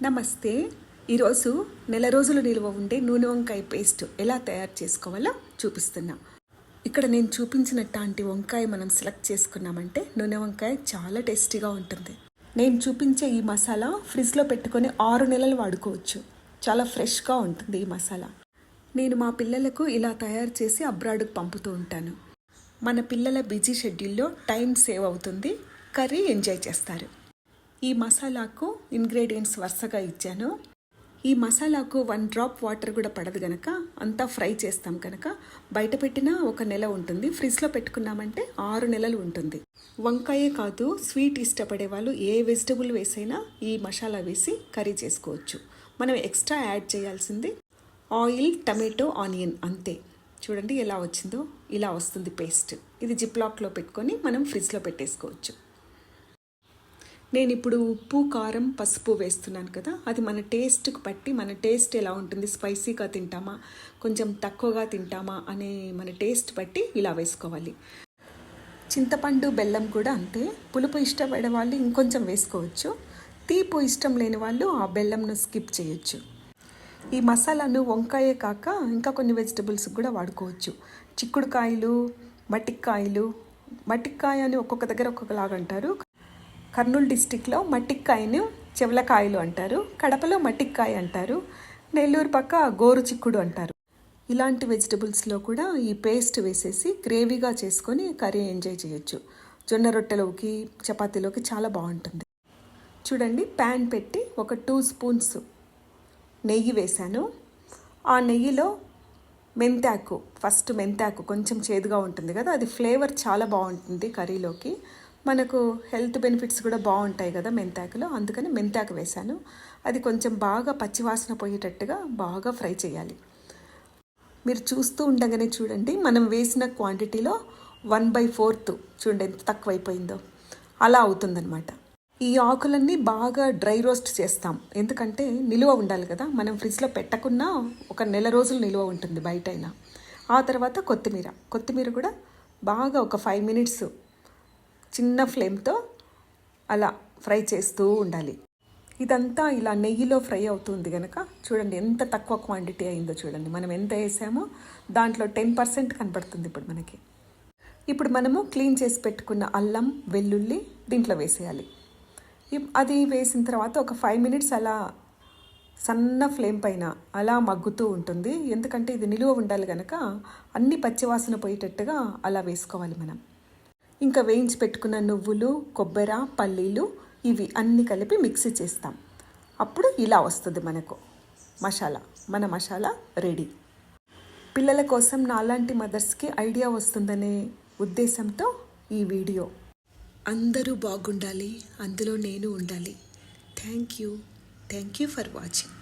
నమస్తే. ఈరోజు నెల రోజులు నిల్వ ఉండే నూనె వంకాయ పేస్ట్ ఎలా తయారు చేసుకోవాలో చూపిస్తున్నా. ఇక్కడ నేను చూపించినట్టు వంకాయ మనం సెలెక్ట్ చేసుకున్నామంటే నూనె వంకాయ చాలా టేస్టీగా ఉంటుంది. నేను చూపించే ఈ మసాలా ఫ్రిడ్జ్లో పెట్టుకొని 6 నెలలు వాడుకోవచ్చు. చాలా ఫ్రెష్గా ఉంటుంది ఈ మసాలా. నేను మా పిల్లలకు ఇలా తయారు చేసి అబ్రాడ్కు పంపుతూ ఉంటాను. మన పిల్లల బిజీ షెడ్యూల్లో టైం సేవ్ అవుతుంది, కర్రీ ఎంజాయ్ చేస్తారు. ఈ మసాలాకు ఇంగ్రీడియంట్స్ వరుసగా ఇచ్చాను. ఈ మసాలాకు 1 డ్రాప్ వాటర్ కూడా పడదు గనక అంతా ఫ్రై చేస్తాం కనుక బయట పెట్టినా 1 నెల ఉంటుంది, ఫ్రిడ్జ్లో పెట్టుకున్నామంటే 6 నెలలు ఉంటుంది. వంకాయే కాదు, స్వీట్ ఇష్టపడే వాళ్ళు ఏ వెజిటబుల్ వేసైనా ఈ మసాలా వేసి కర్రీ చేసుకోవచ్చు. మనం ఎక్స్ట్రా యాడ్ చేయాల్సింది ఆయిల్, టమాటో, ఆనియన్ అంతే. చూడండి ఎలా వచ్చిందో, ఇలా వస్తుంది పేస్ట్. ఇది జిప్లాక్లో పెట్టుకొని మనం ఫ్రిడ్జ్లో పెట్టేసుకోవచ్చు. నేను ఇప్పుడు ఉప్పు, కారం, పసుపు వేస్తున్నాను కదా, అది మన టేస్ట్కి బట్టి, మన టేస్ట్ ఎలా ఉంటుంది, స్పైసీగా తింటామా కొంచెం తక్కువగా తింటామా అనే మన టేస్ట్ బట్టి ఇలా వేసుకోవాలి. చింతపండు, బెల్లం కూడా అంతే. పులుపు ఇష్టపడే వాళ్ళు ఇంకొంచెం వేసుకోవచ్చు, తీపి ఇష్టం లేని వాళ్ళు ఆ బెల్లంను స్కిప్ చేయొచ్చు. ఈ మసాలాను వంకాయే కాక ఇంకా కొన్ని వెజిటబుల్స్ కూడా వాడుకోవచ్చు. చిక్కుడుకాయలు, మట్టికాయలు, మట్టికాయ అని ఒక్కొక్క దగ్గర ఒక్కొక్కలాగా అంటారు. కర్నూలు డిస్టిక్లో మట్టికాయను చెవలకాయలు అంటారు, కడపలో మట్టికాయ అంటారు, నెల్లూరు పక్క గోరు చిక్కుడు అంటారు. ఇలాంటి వెజిటబుల్స్లో కూడా ఈ పేస్ట్ వేసేసి గ్రేవీగా చేసుకొని కర్రీ ఎంజాయ్ చేయొచ్చు. జొన్న రొట్టెలోకి, చపాతీలోకి చాలా బాగుంటుంది. చూడండి, ప్యాన్ పెట్టి ఒక 2 స్పూన్స్ నెయ్యి వేశాను. ఆ నెయ్యిలో మెంతాకు, ఫస్ట్ మెంతాకు కొంచెం చేదుగా ఉంటుంది కదా, అది ఫ్లేవర్ చాలా బాగుంటుంది కర్రీలోకి. మనకు హెల్త్ బెనిఫిట్స్ కూడా బాగుంటాయి కదా మెంతాకులో, అందుకని మెంతాకు వేశాను. అది కొంచెం బాగా పచ్చివాసన పోయేటట్టుగా బాగా ఫ్రై చేయాలి. మీరు చూస్తూ ఉండగానే చూడండి, మనం వేసిన క్వాంటిటీలో 1/4 చూడండి ఎంత తక్కువైపోయిందో, అలా అవుతుందన్నమాట. ఈ ఆకులన్నీ బాగా డ్రై రోస్ట్ చేస్తాం, ఎందుకంటే నిలువ ఉండాలి కదా. మనం ఫ్రిడ్జ్లో పెట్టకున్నా 1 నెల రోజులు నిలువ ఉంటుంది బయటైనా. ఆ తర్వాత కొత్తిమీర కూడా బాగా ఒక 5 మినిట్స్ చిన్న ఫ్లేమ్తో అలా ఫ్రై చేస్తూ ఉండాలి. ఇదంతా ఇలా నెయ్యిలో ఫ్రై అవుతుంది కనుక చూడండి ఎంత తక్కువ క్వాంటిటీ అయిందో. చూడండి మనం ఎంత వేసామో దాంట్లో 10% కనపడుతుంది ఇప్పుడు మనకి. ఇప్పుడు మనము క్లీన్ చేసి పెట్టుకున్న అల్లం, వెల్లుల్లి దీంట్లో వేసేయాలి. అది వేసిన తర్వాత ఒక 5 మినిట్స్ అలా సన్న ఫ్లేమ్ పైన అలా మగ్గుతూ ఉంటుంది, ఎందుకంటే ఇది నిలువ ఉండాలి కనుక అన్ని పచ్చివాసన పోయేటట్టుగా అలా వేసుకోవాలి మనం. ఇంకా వేయించి పెట్టుకున్న నువ్వులు, కొబ్బరి, పల్లీలు ఇవి అన్నీ కలిపి మిక్సీ చేస్తాం. అప్పుడు ఇలా వస్తుంది మనకు మసాలా. మన మసాలా రెడీ. పిల్లల కోసం నాలాంటి మదర్స్కి ఐడియా వస్తుందనే ఉద్దేశంతో ఈ వీడియో. అందరూ బాగుండాలి, అందులో నేను ఉండాలి. Thank you for watching.